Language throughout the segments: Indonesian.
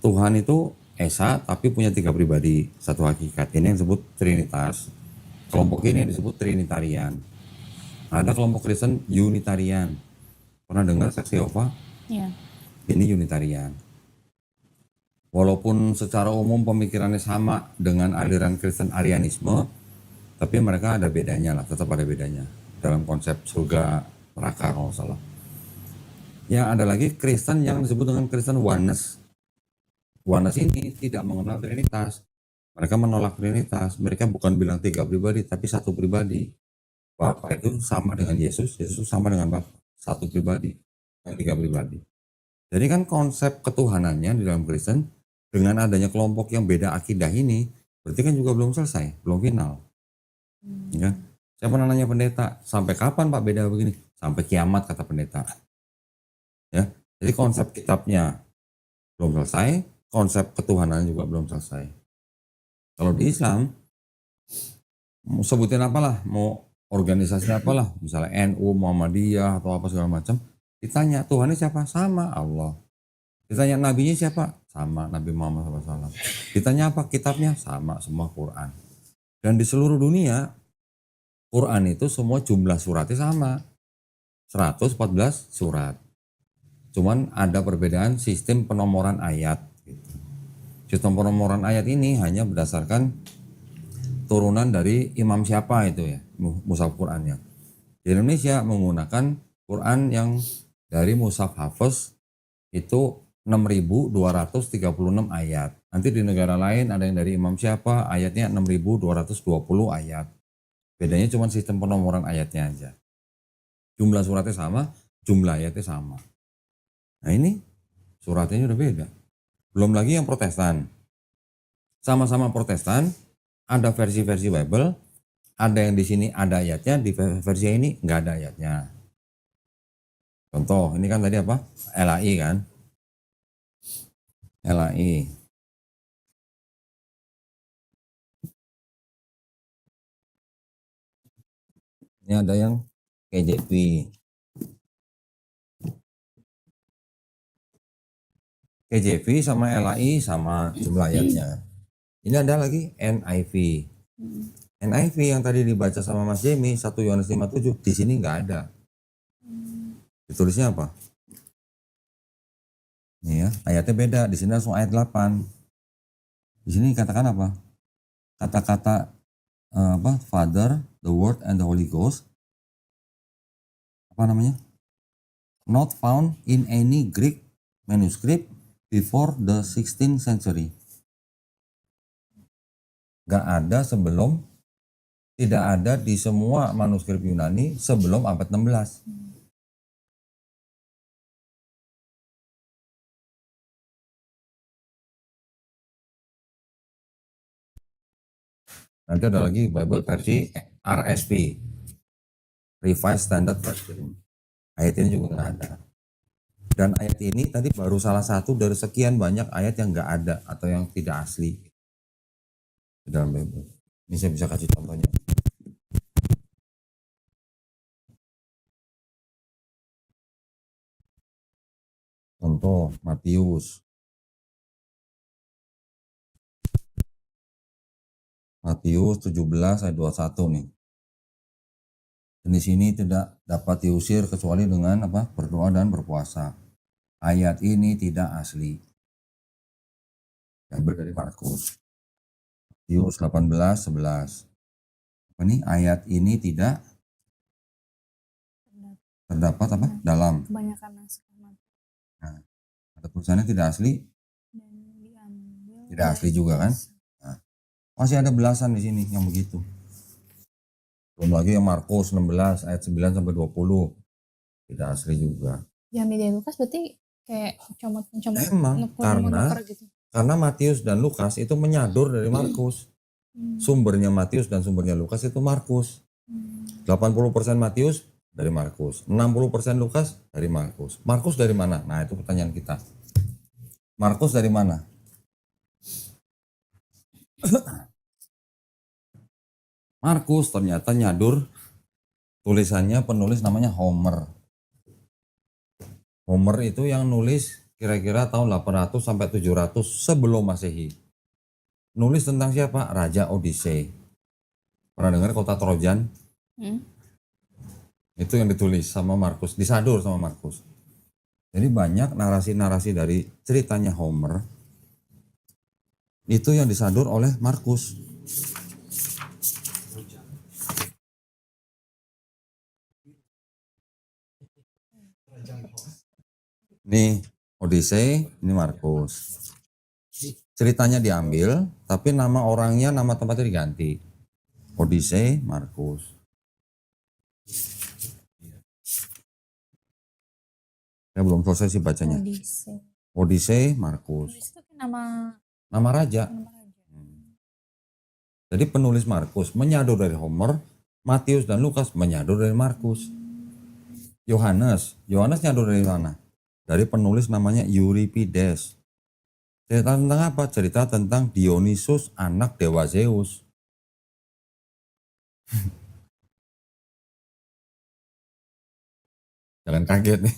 Tuhan itu Esa tapi punya 3 pribadi, satu hakikat. Ini yang disebut Trinitas. Kelompok ini yang disebut Trinitarian. Ada kelompok Kristen Unitarian. Pernah dengar saksi Yehova? Iya. Ini Unitarian. Walaupun secara umum pemikirannya sama dengan aliran Kristen Arianisme, tapi mereka ada bedanya lah, tetap ada bedanya dalam konsep surga neraka kalau salah. Yang ada lagi Kristen yang disebut dengan Kristen Oneness. Oneness ini tidak mengenal Trinitas. Mereka menolak Trinitas. Mereka bukan bilang 3 pribadi, tapi satu pribadi. Bapa itu sama dengan Yesus, Yesus sama dengan Bapa. Satu pribadi, 3 pribadi. Jadi kan konsep ketuhanannya di dalam Kristen dengan adanya kelompok yang beda akidah ini, berarti kan juga belum selesai, belum final. Ya. Saya pernah nanya pendeta, sampai kapan Pak beda begini? Sampai kiamat kata pendeta. Ya. Jadi konsep kitabnya belum selesai, konsep ketuhanan juga belum selesai. Kalau di Islam, mau sebutin apalah, mau organisasi apalah, misalnya NU, Muhammadiyah atau apa segala macam, ditanya Tuhannya siapa? Sama Allah. Ditanya nabinya siapa? Sama Nabi Muhammad SAW. Ditanya apa? Kitabnya? Sama, semua Quran. Dan di seluruh dunia, Quran itu semua jumlah suratnya sama. 114 surat. Cuman ada perbedaan sistem penomoran ayat. Sistem penomoran ayat ini hanya berdasarkan turunan dari imam siapa itu ya, mushaf Qurannya. Di Indonesia menggunakan Quran yang dari mushaf Hafiz itu 6.236 ayat. Nanti di negara lain ada yang dari imam siapa, ayatnya 6.220 ayat. Bedanya cuma sistem penomoran ayatnya aja. Jumlah suratnya sama, jumlah ayatnya sama. Nah ini suratnya udah beda. Belum lagi yang Protestan. Sama-sama Protestan, ada versi-versi Bible, ada yang di sini ada ayatnya, di versi ini nggak ada ayatnya. Contoh, ini kan tadi apa? LAI kan? LAI. Ini ada yang KJV. KJV sama LAI sama jumlah ayatnya. Ini ada lagi NIV. NIV yang tadi dibaca sama Mas Jemi 1 Yohanes 5:7 di sini nggak ada. Ditulisnya apa? Nih ya, ayatnya beda. Di sini langsung ayat 8. Di sini katakan apa? Kata-kata apa? Father, the Word, and the Holy Ghost. Apa namanya? Not found in any Greek manuscript before the 16th century. Gak ada sebelum, tidak ada di semua manuskrip Yunani sebelum abad 16. Nanti ada lagi Bible versi RSV, Revised Standard Version. Ayat ini juga nggak ada. Dan ayat ini tadi baru salah satu dari sekian banyak ayat yang nggak ada atau yang tidak asli di dalam Bible. Ini saya bisa kasih contohnya. Contoh Matius. Matius 17 ayat 21 nih. Dan di sini tidak dapat diusir kecuali dengan apa? Berdoa dan berpuasa. Ayat ini tidak asli. Diambil dari Markus. Matius 18:11. Apa nih? Ayat ini tidak terdapat apa? Dalam. Kebanyakan naskah Nah, ada tulisannya tidak asli. dan diambil. Tidak asli juga kan? Nah, masih ada belasan di sini yang begitu. Belum lagi yang Markus 16 ayat 9 sampai 20. Tidak asli juga. Yang media Lukas berarti kayak comot-comot Emang gitu. Karena Matius dan Lukas itu menyadur dari Markus. Sumbernya Matius dan sumbernya Lukas itu Markus. 80% Matius dari Markus, 60% Lukas dari Markus. Markus dari mana? Nah, itu pertanyaan kita. Markus dari mana? Markus ternyata nyadur tulisannya penulis namanya Homer. Homer itu yang nulis kira-kira tahun 800 sampai 700 sebelum Masehi. Nulis tentang siapa? Raja Odyssey. Pernah dengar kota Trojan? Hmm. Itu yang ditulis sama Markus, disadur sama Markus. Jadi banyak narasi-narasi dari ceritanya Homer itu yang disadur oleh Markus. Nih Odyssey, ini Markus. Ceritanya diambil, tapi nama orangnya, nama tempatnya diganti. Odyssey, Markus. Saya belum selesai sih bacanya. Odyssey. Odyssey, Markus. Odyssey itu kan nama Nama raja. raja. Jadi penulis Markus menyadur dari Homer, Matius dan Lukas menyadur dari Markus. Yohanes nyadur dari mana? Dari penulis namanya Euripides. Cerita tentang apa? Cerita tentang Dionysus, anak dewa Zeus. Jangan kaget nih.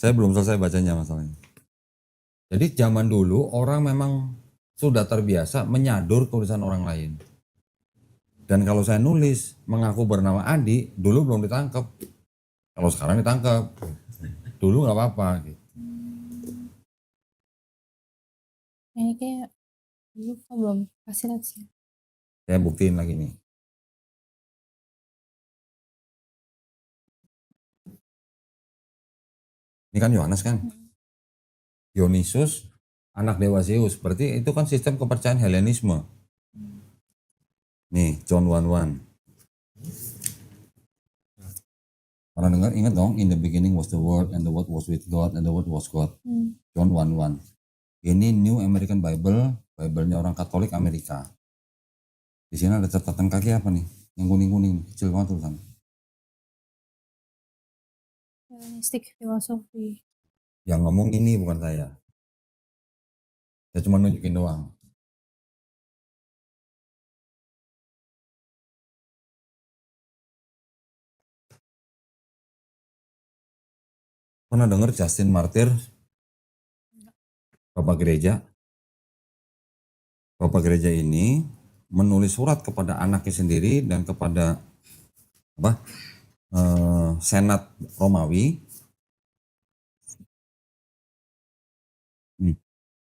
Saya belum selesai bacanya masalahnya. Jadi zaman dulu orang memang sudah terbiasa menyadur tulisan orang lain. Dan kalau saya nulis mengaku bernama Adi, dulu belum ditangkap. Kalau sekarang ditangkap, dulu nggak apa-apa. Gitu. Ini kayak dulu kok belum kasih lihat sih. Saya buktiin lagi nih. Ini kan Yohanes kan? Dionysus, anak dewa Zeus. Berarti itu kan sistem kepercayaan Helenisme. Nih, John 1:1. Pernah dengar? Ingat dong, in the beginning was the word and the word was with God and the word was God. John 1:1. Ini New American Bible, Bible-nya orang Katolik Amerika. Di sini ada catatan kaki apa nih? Yang kuning-kuning, kecil banget tulisan. Hellenistic philosophy. Yang ngomong ini bukan saya. Saya cuma nunjukin doang. Pernah dengar Justin Martyr? Bapak gereja? Bapak gereja ini menulis surat kepada anaknya sendiri dan kepada Senat Romawi.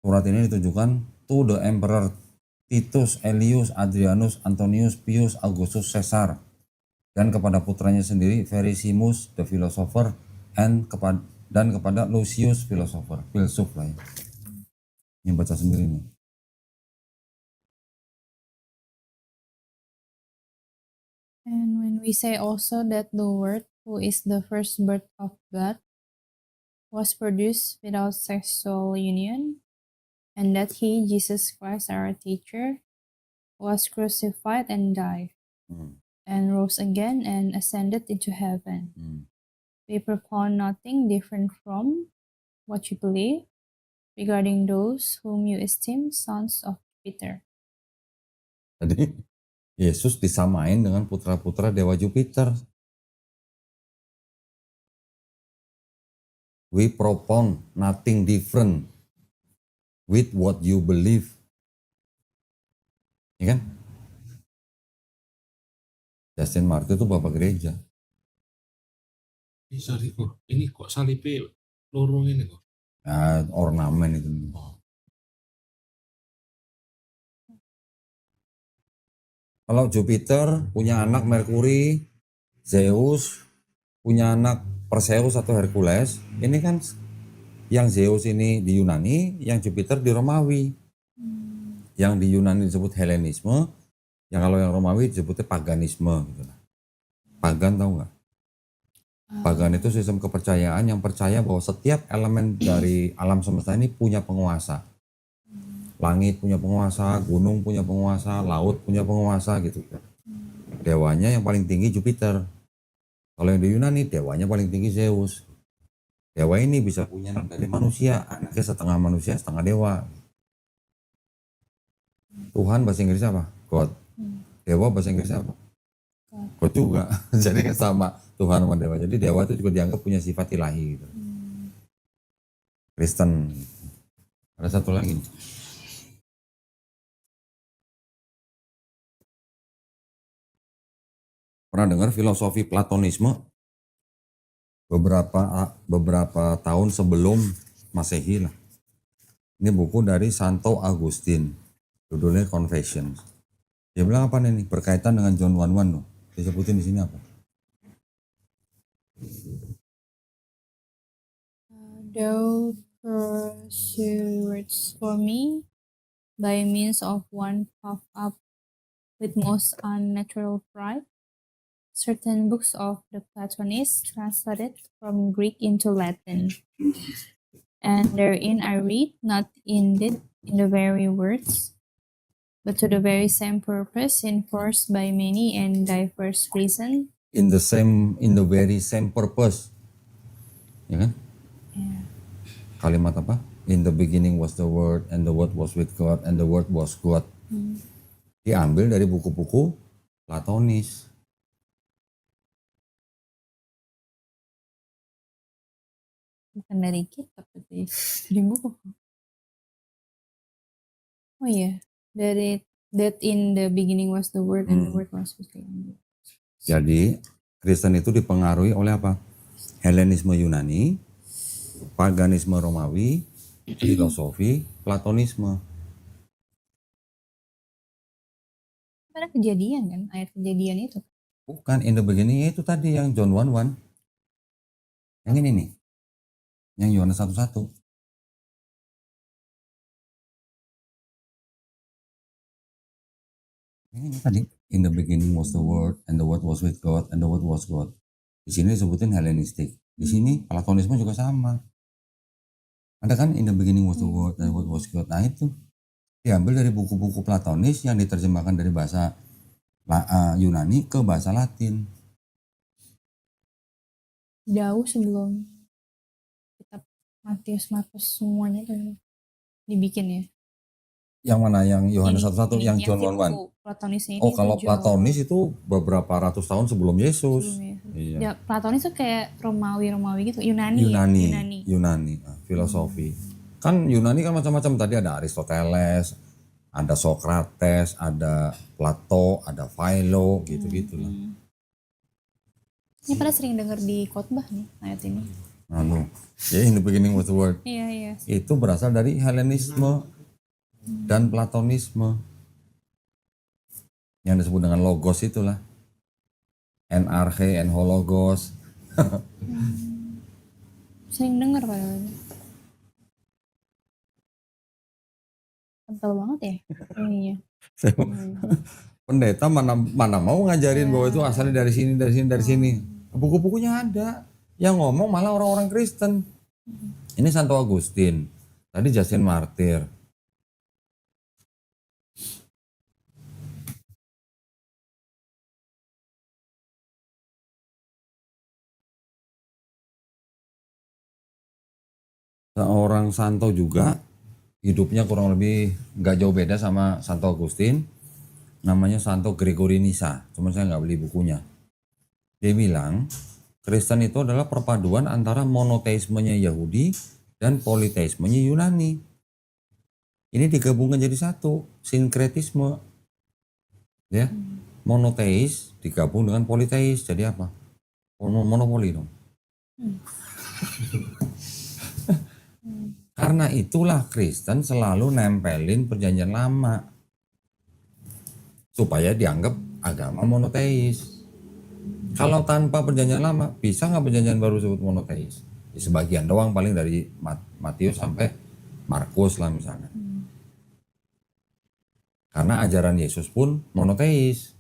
Surat ini ditujukan to the Emperor Titus Aelius Adrianus Antonius Pius Augustus Caesar dan kepada putranya sendiri Verisimus the philosopher dan kepada Lucius philosopher, filsuf lah ya. Ini baca sendiri nih. And when we say also that the Word, who is the first birth of God, was produced without sexual union, and that He, Jesus Christ, our teacher, was crucified and died, and rose again and ascended into heaven. We propound nothing different from what you believe regarding those whom you esteem sons of Jupiter. Jadi Yesus disamain dengan putra-putra dewa Jupiter. We propound nothing different with what you believe. Ya kan? Justin Martyr itu bapak gereja. Sorry kok, ini kok salibnya lorong ini kok. Nah, ornamen itu. Kalau Jupiter punya anak Merkuri, Zeus punya anak Perseus atau Hercules, ini kan yang Zeus ini di Yunani, yang Jupiter di Romawi. Yang di Yunani disebut Helenisme, yang kalau yang Romawi disebutnya paganisme. Gitu. Pagan tahu nggak? Pagan itu sistem kepercayaan yang percaya bahwa setiap elemen dari alam semesta ini punya penguasa. Langit punya penguasa, gunung punya penguasa, laut punya penguasa gitu. Dewanya yang paling tinggi Jupiter. Kalau yang di Yunani dewanya paling tinggi Zeus. Dewa ini bisa punya anak dari manusia, anaknya setengah manusia, setengah dewa. Tuhan bahasa Inggris apa? God. Dewa bahasa Inggris apa? God juga. Jadi sama Tuhan sama dewa. Jadi dewa itu juga dianggap punya sifat ilahi gitu. Kristen. Ada satu lagi. Pernah dengar filosofi Platonisme? Beberapa tahun sebelum Masehi lah. Ini buku dari Santo Agustin, judulnya Confessions. Dia bilang apa nih? Berkaitan dengan John 1:1 loh. Disebutin di sini apa? Thou pursuest for me by means of one puffed up with most unnatural pride certain books of the Platonists translated from Greek into Latin, and therein I read not indeed in the very words, but to the very same purpose, enforced by many and diverse reasons. In the very same purpose. Ya kan? Kalimat apa? In the beginning was the word, and the word was with God, and the word was God. Diambil dari buku-buku Platonis. Bukan dari kitab, tapi dari buku. Oh iya, dari that in the beginning was the word and the word was with God. Jadi Kristen itu dipengaruhi oleh apa? Helenisme Yunani, paganisme Romawi, filosofi, Platonisme. Ada kejadian kan, ayat kejadian itu. Bukan in the beginning itu tadi yang John 1:1. Yang ini nih. Yang Yohanes 1:1. Yang ini tadi. In the beginning was the word, and the word was with God, and the word was God. Di sini disebutin Hellenistic. Di sini Platonisme juga sama. Ada kan in the beginning was the word, and the word was God. Nah itu diambil dari buku-buku Platonis yang diterjemahkan dari bahasa Yunani ke bahasa Latin. Jauh sebelum kitab Matius, Markus semuanya tuh dibikin ya. Yang mana? Yang Yohanes Ini- 1:1, ini yang si John 1:1. buku Platonisnya ini Oh, kalau tuh jauh Platonis itu beberapa ratus tahun sebelum Yesus. sebelum Yesus. Iya. Ya, Platonis tuh kayak Romawi gitu, Yunani. Yunani, filosofi. Kan Yunani kan macam-macam, tadi ada Aristoteles, ada Socrates, ada Plato, ada Philo, gitu-gitulah. Ini pada sering denger di khotbah nih ayat ini. Ya in the beginning was the word. Iya. Itu berasal dari Helenisme dan Platonisme. Yang disebut dengan logos itulah. Enarche, enhologos. Sering denger padahal. Kental banget ya ininya. Pendeta mana mau ngajarin bahwa itu asalnya dari sini. Buku-bukunya ada. Yang ngomong malah orang-orang Kristen. Ini Santo Agustin. Tadi Justin Martyr. Seorang santo juga, hidupnya kurang lebih nggak jauh beda sama Santo Agustin. Namanya Santo Gregory Nyssa, cuma saya nggak beli bukunya. Dia bilang, Kristen itu adalah perpaduan antara monoteismenya Yahudi dan politeismenya Yunani. Ini digabungkan jadi satu, sinkretisme. Ya, monoteis digabung dengan politeis, jadi apa? Monopoli dong. Karena itulah Kristen selalu nempelin perjanjian lama supaya dianggap agama monoteis. Kalau tanpa perjanjian lama, bisa nggak perjanjian baru disebut monoteis? Ya, sebagian doang, paling dari Matius sampai Markus lah misalnya. Karena ajaran Yesus pun monoteis.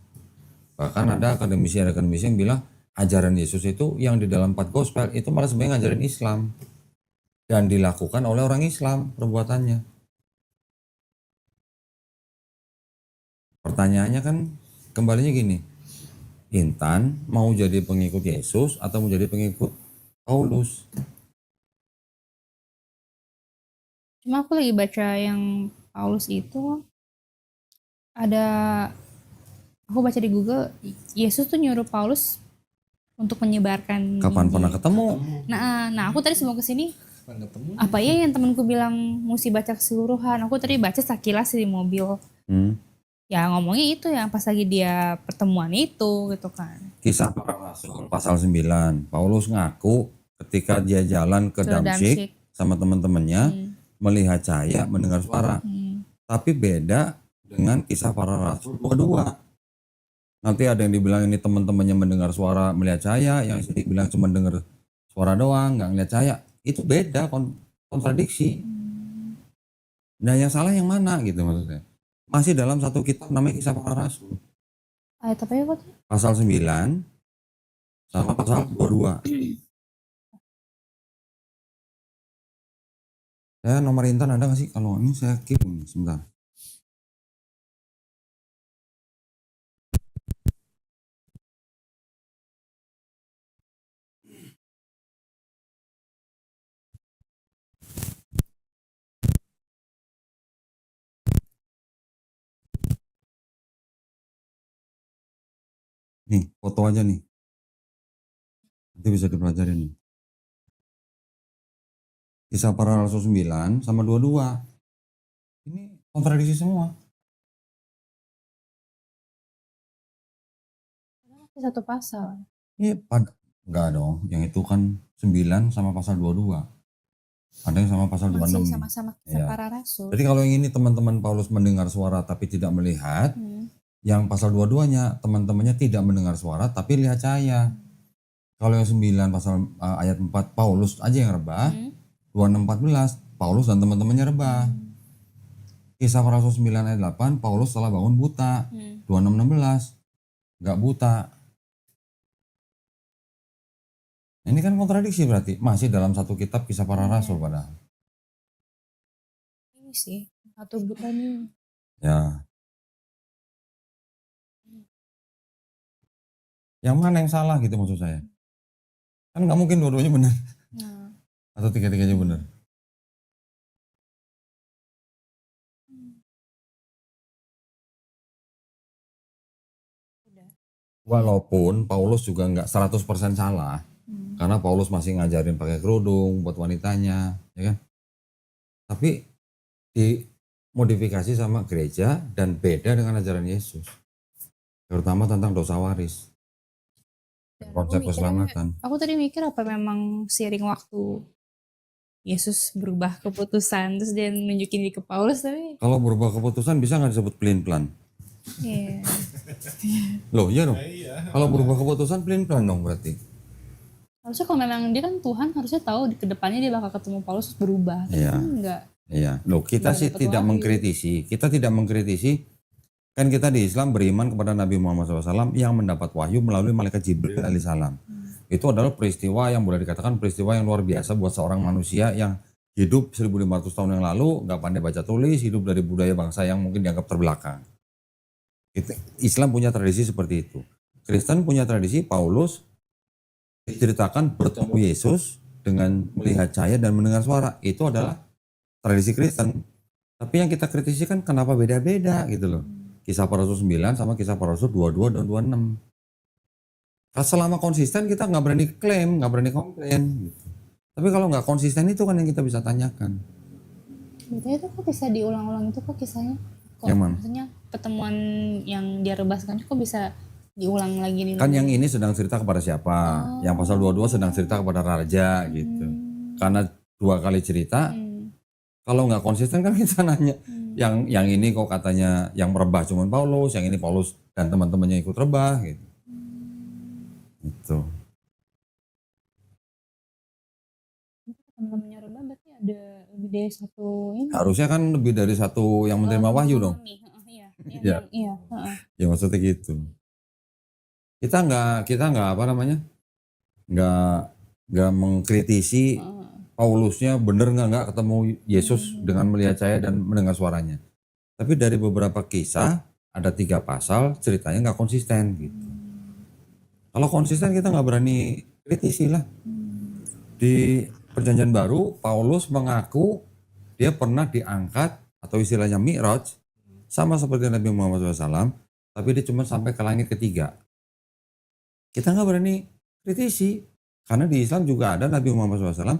Bahkan ada akademisi yang bilang ajaran Yesus itu yang di dalam 4 gospel itu malah sebenarnya ngajarin Islam. Dan dilakukan oleh orang Islam perbuatannya. Pertanyaannya kan kembalinya gini, Intan mau jadi pengikut Yesus atau mau jadi pengikut Paulus? Cuma aku lagi baca yang Paulus itu aku baca di Google, Yesus tuh nyuruh Paulus untuk menyebarkan Kapan Injil. pernah ketemu? Nah aku tadi sebelum kesini Kan ketemu. Apa ya yang temanku bilang mesti baca keseluruhan? Aku tadi baca sekilas di mobil. Hmm. Ya ngomongnya itu yang pas lagi dia pertemuan itu gitu kan. Kisah Para Rasul pasal 9. Paulus ngaku ketika dia jalan ke Damsyik sama teman-temannya melihat cahaya, mendengar suara. Tapi beda dengan Kisah Para Rasul 22. Nanti ada yang dibilang ini teman-temannya mendengar suara melihat cahaya, yang dibilang cuma dengar suara doang, nggak ngeliat cahaya. Itu beda, kontradiksi. Nah yang salah yang mana gitu maksudnya. Masih dalam satu kitab namanya Kisah Para Rasul. Ayat apa ya Pak? Pasal 9 sama pasal 22. Ya nomor intan ada nggak sih? Kalau ini saya keep nih, sebentar. Nih, foto aja nih. Nanti bisa dipelajari nih. Kisah Para Rasul 9 sama 22. Ini kontradiksi semua. Masih satu pasal. Ini enggak dong, yang itu kan 9 sama pasal 22. Ada yang sama pasal 26. Masih sama-sama Kisah Ya. Para Rasul. Jadi kalau yang ini teman-teman Paulus mendengar suara tapi tidak melihat, yang pasal 22-nya teman-temannya tidak mendengar suara tapi lihat cahaya. Kalau yang 9 pasal ayat 4 Paulus aja yang rebah, 26-14 Paulus dan teman-temannya rebah. Kisah Para Rasul 9 ayat 8 Paulus telah bangun buta. 26-16 nggak buta. Ini kan kontradiksi berarti masih dalam satu kitab Kisah Para Rasul padahal. Ini sih satu buta nih. Ya. Yang mana yang salah gitu maksud saya? Kan nggak mungkin dua-duanya benar. Nah, Atau tiga-tiganya benar. Walaupun Paulus juga nggak 100% salah. Karena Paulus masih ngajarin pakai kerudung buat wanitanya, ya kan? Tapi dimodifikasi sama gereja dan beda dengan ajaran Yesus. Terutama tentang dosa waris. dan Konsep keselamatan. Aku tadi mikir apa memang seiring waktu Yesus berubah keputusan terus dia nunjukin di ke Paulus tapi Kalau berubah keputusan bisa nggak disebut pelin-pelan? iya. Loh iya dong. Iya. Kalau berubah keputusan pelin-pelan dong berarti. Harusnya kalau memang dia kan Tuhan harusnya tahu di kedepannya dia bakal ketemu Paulus terus berubah. Tapi Iya. kan enggak. Iya. Loh kita Nggak sih dapat tidak wahyu. mengkritisi. Kita tidak mengkritisi. Kan kita di Islam beriman kepada Nabi Muhammad SAW yang mendapat wahyu melalui malaikat Jibril alaihissalam. Itu adalah peristiwa yang boleh dikatakan peristiwa yang luar biasa buat seorang manusia yang hidup 1500 tahun yang lalu, nggak pandai baca tulis, hidup dari budaya bangsa yang mungkin dianggap terbelakang. Islam punya tradisi seperti itu. Kristen punya tradisi Paulus diceritakan bertemu Yesus dengan melihat cahaya dan mendengar suara. Itu adalah tradisi Kristen. Tapi yang kita kritisi kan kenapa beda-beda gitu loh. Kisah Para Rasul 9 sama Kisah Para Rasul 22 dan 26. Kalau selama konsisten kita nggak berani klaim, nggak berani komplain. Gitu. Tapi kalau nggak konsisten itu kan yang kita bisa tanyakan. Betulnya itu kok bisa diulang-ulang itu kok kisahnya? Kok Yang mana? maksudnya pertemuan yang dia rebaskan kok bisa diulang lagi nih? Kan yang ini sedang cerita kepada siapa? Yang pasal 22 sedang cerita kepada raja gitu. Karena dua kali cerita, kalau nggak konsisten kan kita nanya. Yang ini kok katanya yang merebah cuma Paulus, yang ini Paulus dan teman-temannya ikut rebah gitu. Itu. Teman-temannya rebah berarti ada lebih dari satu ini. Harusnya kan lebih dari satu yang menerima wahyu dong. Iya. Iya. Iya. Ya maksudnya gitu. Kita nggak apa namanya? Nggak mengkritisi Paulusnya bener nggak ketemu Yesus dengan melihat cahaya dan mendengar suaranya. Tapi dari beberapa kisah ada 3 pasal ceritanya nggak konsisten gitu. Kalau konsisten kita nggak berani kritisi lah. Di Perjanjian Baru Paulus mengaku dia pernah diangkat atau istilahnya Mi'raj sama seperti Nabi Muhammad SAW, tapi dia cuma sampai ke langit ketiga. Kita nggak berani kritisi karena di Islam juga ada Nabi Muhammad SAW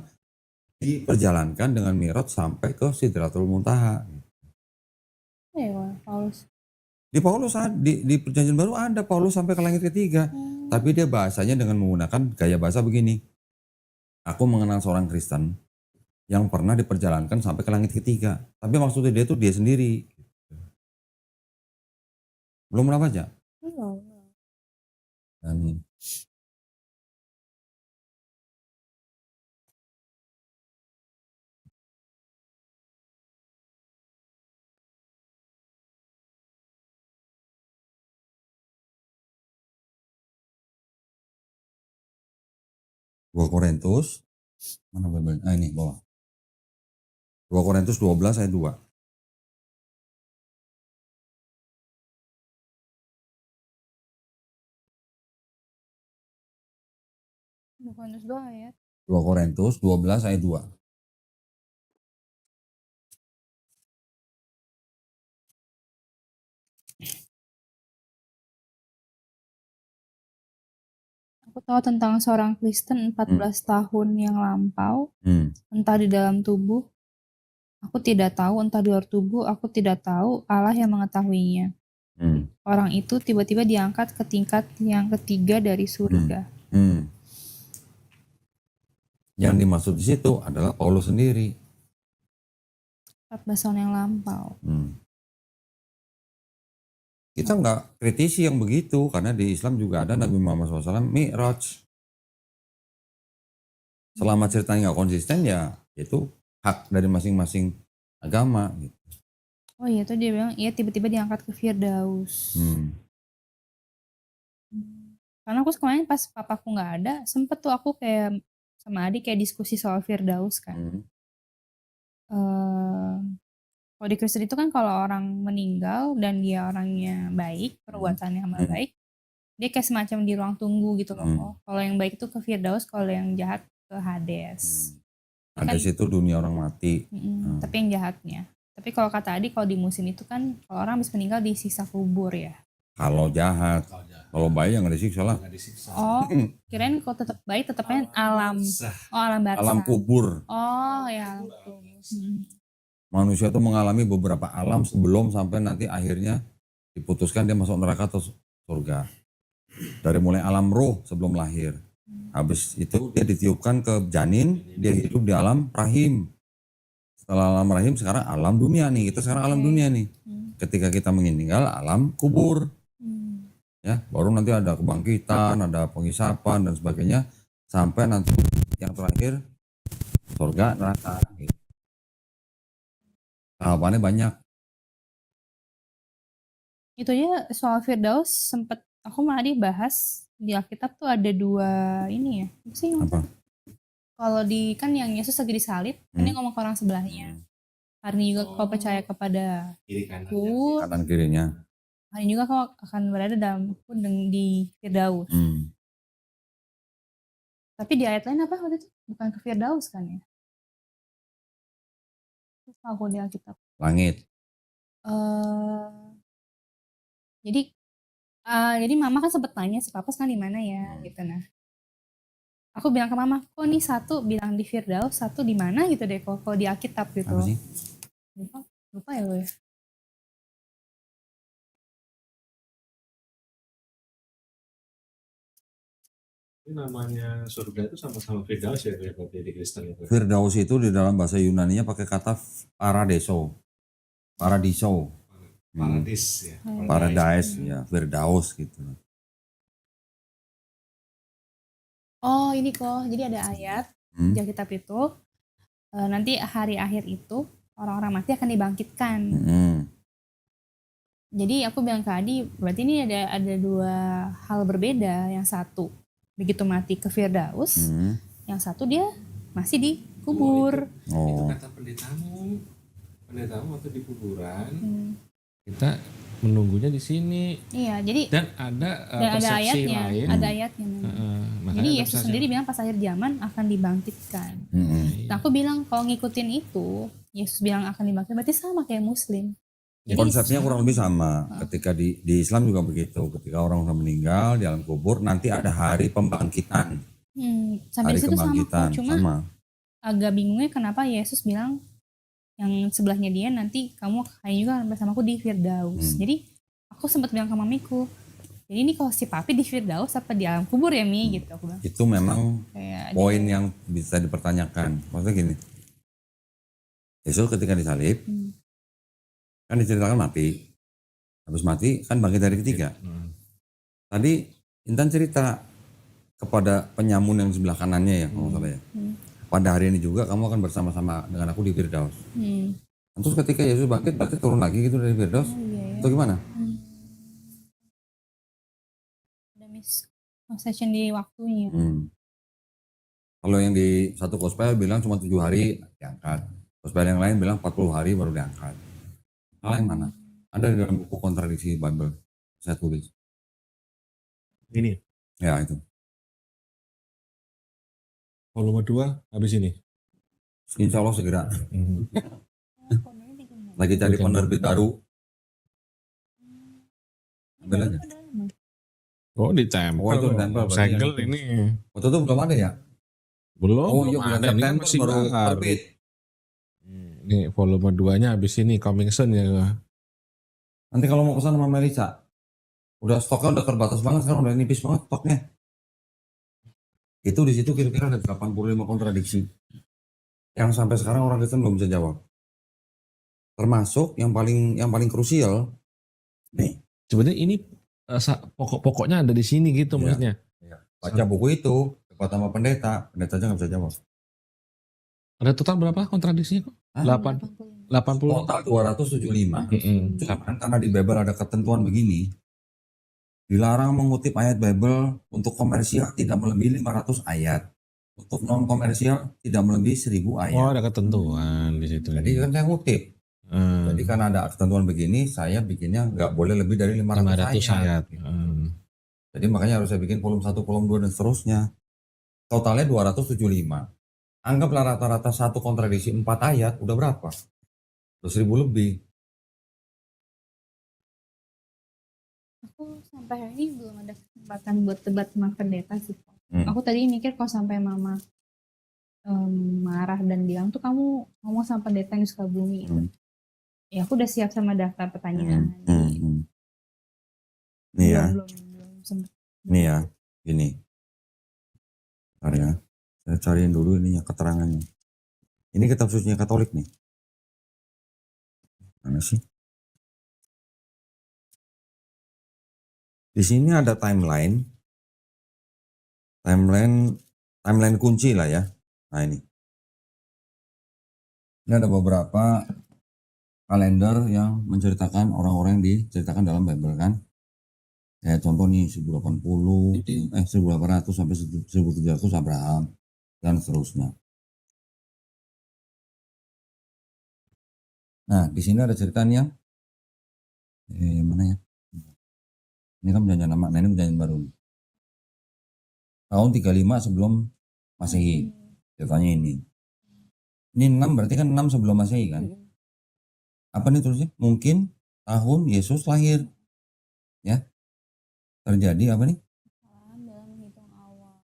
diperjalankan dengan Mi'raj sampai ke Sidratul Muntaha. Paulus. Di Paulus di Perjanjian Baru ada Paulus sampai ke langit ketiga, tapi dia bahasanya dengan menggunakan gaya bahasa begini. Aku mengenal seorang Kristen yang pernah diperjalankan sampai ke langit ketiga, tapi maksudnya dia tuh dia sendiri. Belum pernah baca? Belum. Dan 2 Korintus, mana Bible? Ini bawah. 2 Korintus 12 ayat 2. Bukan terus 2 ayat. 2 Korintus 12 ayat 2. Aku tahu tentang seorang Kristen 14 tahun yang lampau, Hmm. entah di dalam tubuh, aku tidak tahu, entah di luar tubuh, aku tidak tahu, Allah yang mengetahuinya. Hmm. Orang itu tiba-tiba diangkat ke tingkat yang ketiga dari surga. Hmm. Yang dimaksud di situ adalah Paulus sendiri. 14 tahun yang lampau. Kita nggak kritisi yang begitu, karena di Islam juga ada Nabi Muhammad SAW Mi'raj. Selama ceritanya nggak konsisten ya itu hak dari masing-masing agama. Gitu. Oh iya tuh dia bilang, iya tiba-tiba diangkat ke Firdaus. Karena aku kemarin pas papaku nggak ada, sempet tuh aku kayak sama adik kayak diskusi soal Firdaus kan. Kalau di Kristen itu kan kalau orang meninggal dan dia orangnya baik, perbuatannya amal baik, dia kayak semacam di ruang tunggu gitu loh. Kalau yang baik itu ke Firdaus, kalau yang jahat ke Hades. Hades itu dunia orang mati. Tapi yang jahatnya. Tapi kalau kata adik, kalau di musim itu kan kalau orang habis meninggal disiksa kubur ya. Kalau jahat, kalau baik yang nggak disiksa lah. Oh, kirain kalau tetap baik tetapnya alam. Oh, alam barzah. Alam kubur. Oh ya, alam kubur. Manusia itu mengalami beberapa alam sebelum sampai nanti akhirnya diputuskan dia masuk neraka atau surga. Dari mulai alam roh sebelum lahir. Habis itu dia ditiupkan ke janin, dia hidup di alam rahim. Setelah alam rahim sekarang alam dunia nih, kita sekarang alam dunia nih. Ketika kita meninggal alam kubur. Ya, baru nanti ada kebangkitan, ada penghisapan dan sebagainya sampai nanti yang terakhir surga neraka. Gitu. Tahapannya banyak. Itu aja soal Firdaus sempet aku malah dibahas di Alkitab tuh ada 2 ini ya. Apa sih? Apa? Kalau di kan yang Yesus lagi disalib, kan dia ngomong ke orang sebelahnya. Hari ini juga kau percaya kepada Kanan kirinya. Hari ini juga kau akan berada dalam di Firdaus. Tapi di ayat lain apa waktu itu? Bukan ke Firdaus kan ya? Aku di Alkitab. Langit. Jadi mama kan sempet tanya si papa sekarang di mana ya gitu. Nah aku bilang ke mama, kok nih satu bilang di Firdaus, satu di mana gitu deh kok di Alkitab gitu. Apa sih? Lupa ya lo ya. Ini namanya surga itu sama-sama Firdaus ya berarti di Kristen itu. Firdaus itu di dalam bahasa Yunaninya pakai kata paradiso. Paradis ya. Paradise ya, Firdaus gitu. Oh ini kok, jadi ada ayat di Alkitab itu nanti hari akhir itu orang-orang mati akan dibangkitkan. Jadi aku bilang ke Adi, berarti ini ada 2 hal berbeda. Yang satu begitu mati ke Firdaus, yang satu dia masih dikubur. Itu kata pendetamu waktu di kuburan kita menunggunya di sini. Iya, jadi dan ada persepsi ayatnya, lain. ada ayatnya. Jadi Yesus sendiri bilang pas akhir zaman akan dibangkitkan. Nah, aku bilang kalau ngikutin itu, Yesus bilang akan dibangkitkan, berarti sama kayak Muslim. Jadi, konsepnya kurang lebih sama. Ketika di Islam juga begitu. Ketika orang sudah meninggal di alam kubur, nanti ada hari pembangkitan. Sampai hari situ kebangkitan sama. Cuma agak bingungnya kenapa Yesus bilang yang sebelahnya dia nanti kamu kayaknya juga akan bersamaku di Firdaus. Jadi aku sempat bilang ke mamiku, jadi ini kalau si papi di Firdaus apa di alam kubur ya Mi gitu aku bilang. Itu memang Kayak poin yang bisa dipertanyakan. Maksudnya gini, Yesus ketika disalib, kan diceritakan mati. Habis mati kan bangkit dari ketiga. Tadi Intan cerita kepada penyamun yang di sebelah kanannya ya, kalau nggak salah ya. Pada hari ini juga kamu akan bersama-sama dengan aku di Firdaus. Terus ketika Yesus bangkit, berarti turun lagi gitu dari Firdaus. Itu gimana? ada misconception di waktunya. Kalau yang di satu gospel bilang cuma 7 hari diangkat. Gospel yang lain bilang 40 hari baru diangkat. Hal yang mana? Ada di dalam buku kontradiksi Bible. Saya tulis. Ini Ya itu. volume 2 habis ini. Insya Allah segera. Lagi cari penerbit baru. Ambil aja. Oh ditempel. Oh, itu ditempel, berarti Segel yang itu. ini. Waktu itu belum ada ya? Belum. Oh belum iya bulan ada. Ini September masih baru baru. terbit. Ini volume 2-nya habis ini coming soon ya. Nanti kalau mau pesan sama Melisa, udah stoknya udah terbatas banget sekarang, udah nipis banget stoknya. Itu di situ kira-kira ada 85 kontradiksi yang sampai sekarang orang Kristen belum bisa jawab. Termasuk yang paling krusial nih. Sebenarnya ini pokok-pokoknya ada di sini gitu Iya. maksudnya. Baca buku itu, debat sama pendeta aja nggak bisa jawab. Ada total berapa kontradiksinya kok? Hah? 80. Total 275. Mm-mm. Cuman karena di Bible ada ketentuan begini, dilarang mengutip ayat Bible untuk komersial tidak melebihi 500 ayat. Untuk non komersial tidak melebihi 1000 Oh ayat. ada ketentuan di situ. Jadi kan saya ngutip. Jadi karena ada ketentuan begini, saya bikinnya nggak boleh lebih dari 500 ayat. Jadi makanya harus saya bikin volume 1, volume 2 dan seterusnya. Totalnya 275. Anggaplah rata-rata satu kontradiksi 4 ayat, udah berapa? Udah 1000 lebih. Aku sampai hari ini belum ada kesempatan buat debat sama pendeta sih. Aku tadi mikir kalau sampai mama marah dan bilang tuh kamu ngomong sama pendeta yang di Sukabumi gitu. Ya aku udah siap sama daftar pertanyaan. Nih ya, Belum sempet. nih ya, gini. Bentar ya, saya cariin dulu ininya keterangannya. Ini kitab sucinya Katolik nih. Mana sih? Di sini ada timeline kunci lah ya. Nah ini ada beberapa kalender yang menceritakan orang-orang yang diceritakan dalam Bible kan. Ya contoh nih 1800 sampai 1700 Abraham dan seterusnya. Nah di sini ada ceritanya. Mana ya? Ini kan perjanjian lama, nah ini perjanjian baru. Tahun 35 sebelum Masehi. Ceritanya ini. Ini 6 berarti kan 6 sebelum Masehi kan? Apa nih terusnya? Mungkin tahun Yesus lahir. Ya. Terjadi apa nih? Kesalahan dalam menghitung awal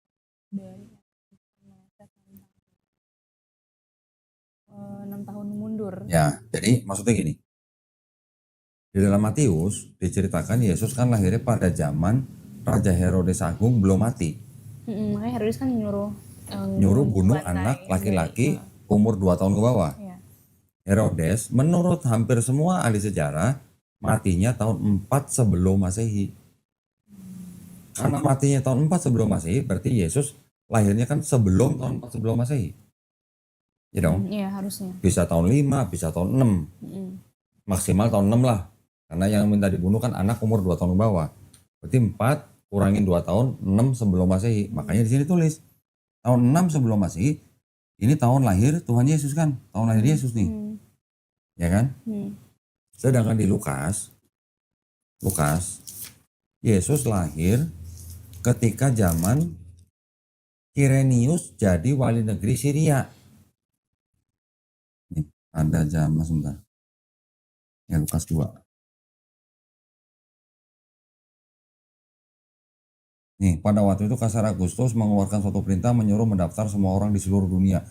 dari 6 tahun mundur. Ya, jadi maksudnya gini. Di dalam Matius diceritakan Yesus kan lahirnya pada zaman Raja Herodes Agung belum mati. Makanya Herodes kan nyuruh bunuh bantai anak laki-laki dari- umur 2 tahun ke bawah. Iya. Herodes menurut hampir semua ahli sejarah matinya tahun 4 sebelum Masehi. Karena matinya tahun 4 sebelum Masehi berarti Yesus lahirnya kan sebelum tahun 4 sebelum Masehi. Ya dong? Iya harusnya. Bisa tahun 5, bisa tahun 6. Maksimal tahun 6 lah. Karena yang minta dibunuh kan anak umur 2 tahun ke bawah. Berarti 4 kurangin 2 tahun, 6 sebelum Masehi. Makanya di sini tulis tahun 6 sebelum Masehi. Ini tahun lahir Tuhan Yesus kan? Tahun lahir Yesus nih. Ya kan? Sedangkan di Lukas Yesus lahir ketika zaman Kirenius jadi wali negeri Syria. Nih, ada zaman sebentar. Ya Lukas 2. Nih, pada waktu itu Kaisar Agustus mengeluarkan suatu perintah menyuruh mendaftar semua orang di seluruh dunia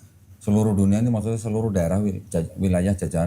Seluruh dunia ini maksudnya seluruh daerah wilayah jajahan